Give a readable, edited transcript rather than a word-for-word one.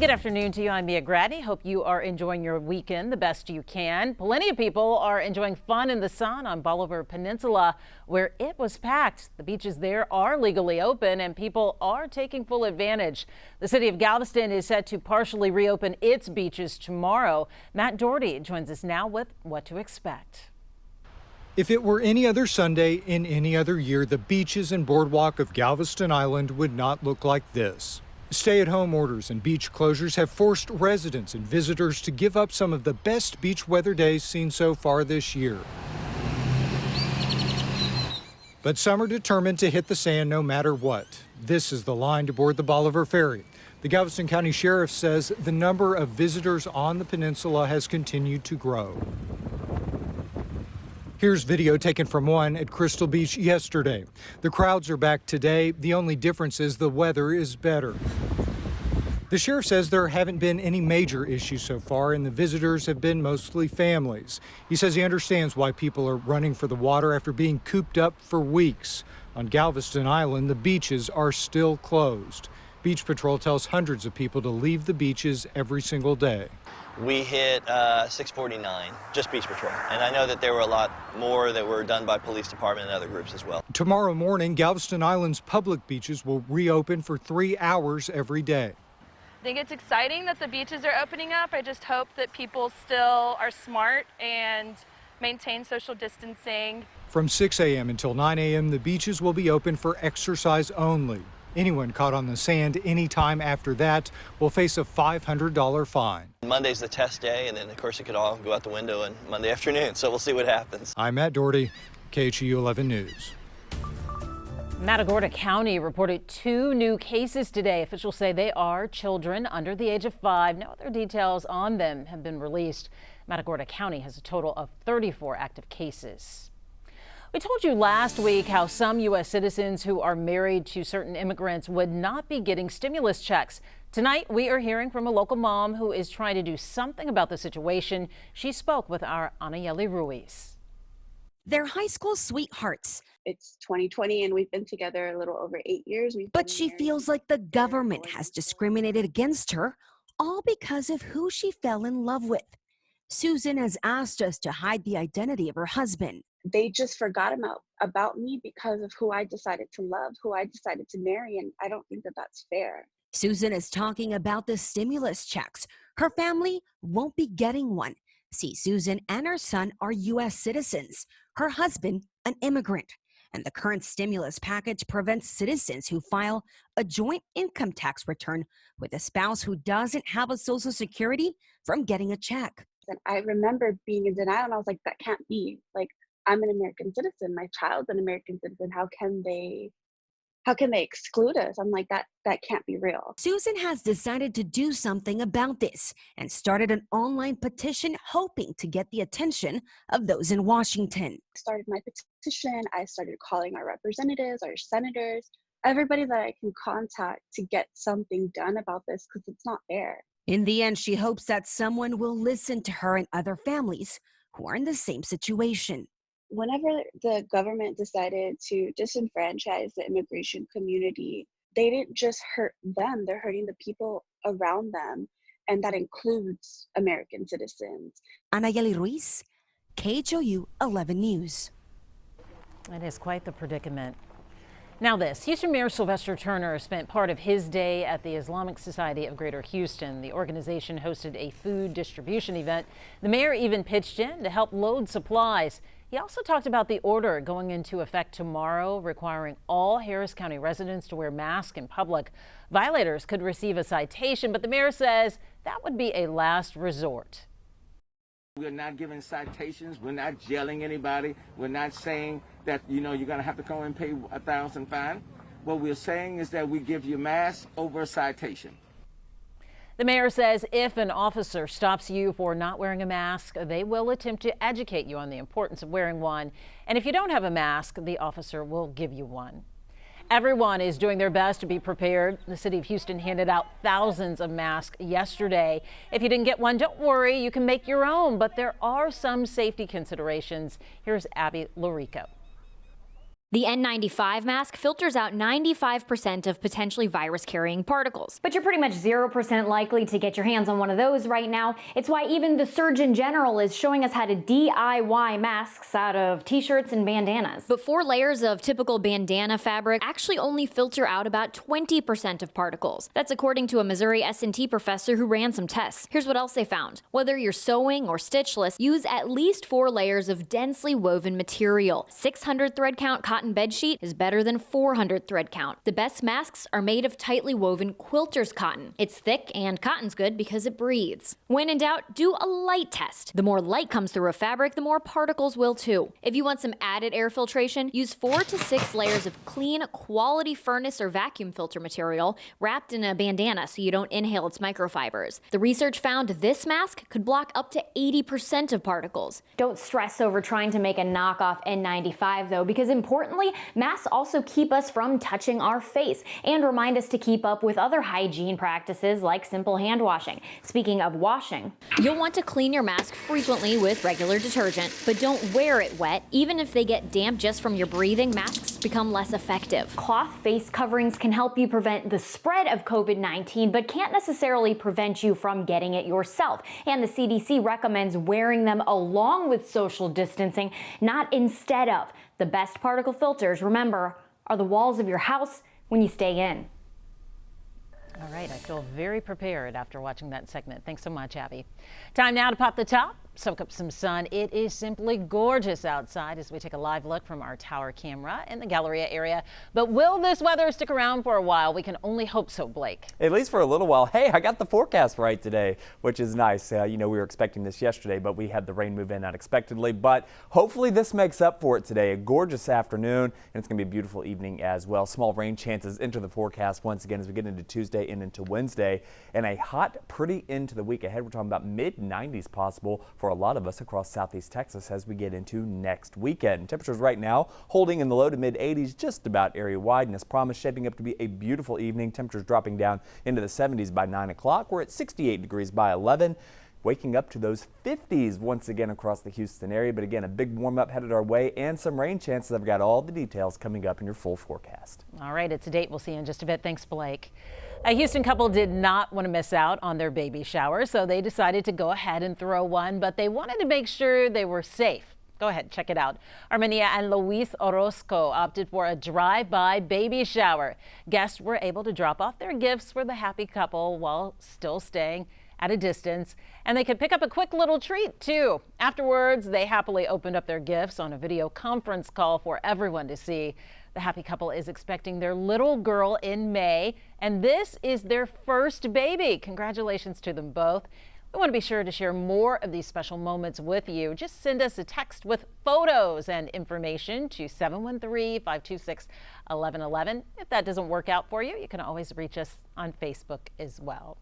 Good afternoon to you. I'm Mia Grady. Hope you are enjoying your weekend the best you can. Plenty of people are enjoying fun in the sun on Bolivar Peninsula, where it was packed. The beaches there are legally open and people are taking full advantage. The city of Galveston is set to partially reopen its beaches tomorrow. Matt Doherty joins us now with what to expect. If it were any other Sunday in any other year, the beaches and boardwalk of Galveston Island would not look like this. Stay-at-home orders and beach closures have forced residents and visitors to give up some of the best beach weather days seen so far this year. But some are determined to hit the sand no matter what. This is the line to board the Bolivar ferry. The Galveston County Sheriff says the number of visitors on the peninsula has continued to grow. Here's video taken from one at Crystal Beach yesterday. The crowds are back today. The only difference is the weather is better. The sheriff says there haven't been any major issues so far, and the visitors have been mostly families. He says he understands why people are running for the water after being cooped up for weeks. On Galveston Island, the beaches are still closed. Beach Patrol tells hundreds of people to leave the beaches every single day. We hit 649, just Beach Patrol. And I know that there were a lot more that were done by police department and other groups as well. Tomorrow morning, Galveston Island's public beaches will reopen for 3 hours every day. I think it's exciting that the beaches are opening up. I just hope that people still are smart and maintain social distancing. From 6 a.m. until 9 a.m., the beaches will be open for exercise only. Anyone caught on the sand anytime after that will face a $500 fine. Monday's the test day, and then of course it could all go out the window on Monday afternoon, so we'll see what happens. I'm Matt Doherty, KHEU 11 News. Matagorda County reported 2 new cases today. Officials say they are children under the age of 5. No other details on them have been released. Matagorda County has a total of 34 active cases. We told you last week how some U.S. citizens who are married to certain immigrants would not be getting stimulus checks. Tonight, we are hearing from a local mom who is trying to do something about the situation. She spoke with our Anayeli Ruiz. They're high school sweethearts. It's 2020 and we've been together a little over 8 years. But she feels like the government has discriminated against her, all because of who she fell in love with. Susan has asked us to hide the identity of her husband. They just forgot about me because of who I decided to love, who I decided to marry, and I don't think that that's fair. Susan is talking about the stimulus checks. Her family won't be getting one. See, Susan and her son are U.S. citizens. Her husband, an immigrant. And the current stimulus package prevents citizens who file a joint income tax return with a spouse who doesn't have a Social Security from getting a check. And I remember being in denial, and I was like, that can't be. Like, I'm an American citizen. My child's an American citizen. How can they exclude us? I'm like, that can't be real. Susan has decided to do something about this and started an online petition hoping to get the attention of those in Washington. I started my petition. I started calling our representatives, our senators, everybody that I can contact to get something done about this because it's not fair. In the end, she hopes that someone will listen to her and other families who are in the same situation. Whenever the government decided to disenfranchise the immigration community, they didn't just hurt them, they're hurting the people around them, and that includes American citizens. Anayeli Ruiz, KHOU 11 News. It is quite the predicament. Now this, Houston Mayor Sylvester Turner spent part of his day at the Islamic Society of Greater Houston. The organization hosted a food distribution event. The mayor even pitched in to help load supplies. He also talked about the order going into effect tomorrow, requiring all Harris County residents to wear masks in public. Violators could receive a citation, but the mayor says that would be a last resort. We're not giving citations. We're not jailing anybody. We're not saying that, you're going to have to come and pay $1,000 fine. What we're saying is that we give you masks over a citation. The mayor says if an officer stops you for not wearing a mask, they will attempt to educate you on the importance of wearing one. And if you don't have a mask, the officer will give you one. Everyone is doing their best to be prepared. The city of Houston handed out thousands of masks yesterday. If you didn't get one, don't worry, you can make your own, but there are some safety considerations. Here's Abby Lorico. The N95 mask filters out 95% of potentially virus-carrying particles. But you're pretty much 0% likely to get your hands on one of those right now. It's why even the Surgeon General is showing us how to DIY masks out of t-shirts and bandanas. But 4 layers of typical bandana fabric actually only filter out about 20% of particles. That's according to a Missouri S&T professor who ran some tests. Here's what else they found. Whether you're sewing or stitchless, use at least 4 layers of densely woven material. 600 thread count cotton bed sheet is better than 400 thread count. The best masks are made of tightly woven quilter's cotton. It's thick and cotton's good because it breathes. When in doubt, do a light test. The more light comes through a fabric, the more particles will too. If you want some added air filtration, use 4 to 6 layers of clean, quality furnace or vacuum filter material wrapped in a bandana so you don't inhale its microfibers. The research found this mask could block up to 80% of particles. Don't stress over trying to make a knockoff N95 though, because importantly, masks also keep us from touching our face and remind us to keep up with other hygiene practices like simple hand washing. Speaking of washing, you'll want to clean your mask frequently with regular detergent, but don't wear it wet. Even if they get damp just from your breathing, masks become less effective. Cloth face coverings can help you prevent the spread of COVID-19, but can't necessarily prevent you from getting it yourself. And the CDC recommends wearing them along with social distancing, not instead of. The best particle filters, remember, are the walls of your house when you stay in. All right, I feel very prepared after watching that segment. Thanks so much, Abby. Time now to pop the top, soak up some sun. It is simply gorgeous outside as we take a live look from our tower camera in the Galleria area. But will this weather stick around for a while? We can only hope so, Blake. At least for a little while. Hey, I got the forecast right today, which is nice. We were expecting this yesterday, but we had the rain move in unexpectedly. But hopefully this makes up for it today. A gorgeous afternoon, and it's going to be a beautiful evening as well. Small rain chances into the forecast once again as we get into Tuesday and into Wednesday. And a hot, pretty into the week ahead. We're talking about mid-90s possible for a lot of us across southeast Texas as we get into next weekend. Temperatures right now holding in the low to mid-80s just about area-wide, and as promised, shaping up to be a beautiful evening. Temperatures dropping down into the 70s by 9 o'clock. We're at 68 degrees by 11. Waking up to those 50s once again across the Houston area, but again, a big warm-up headed our way and some rain chances. I've got all the details coming up in your full forecast. All right, it's a date we'll see in just a bit. Thanks, Blake. A Houston couple did not want to miss out on their baby shower, so they decided to go ahead and throw one, but they wanted to make sure they were safe. Go ahead, check it out. Armenia and Luis Orozco opted for a drive-by baby shower. Guests were able to drop off their gifts for the happy couple while still staying at a distance, and they could pick up a quick little treat too. Afterwards, they happily opened up their gifts on a video conference call for everyone to see. The happy couple is expecting their little girl in May, and this is their first baby. Congratulations to them both. We want to be sure to share more of these special moments with you. Just send us a text with photos and information to 713-526-1111. If that doesn't work out for you, you can always reach us on Facebook as well.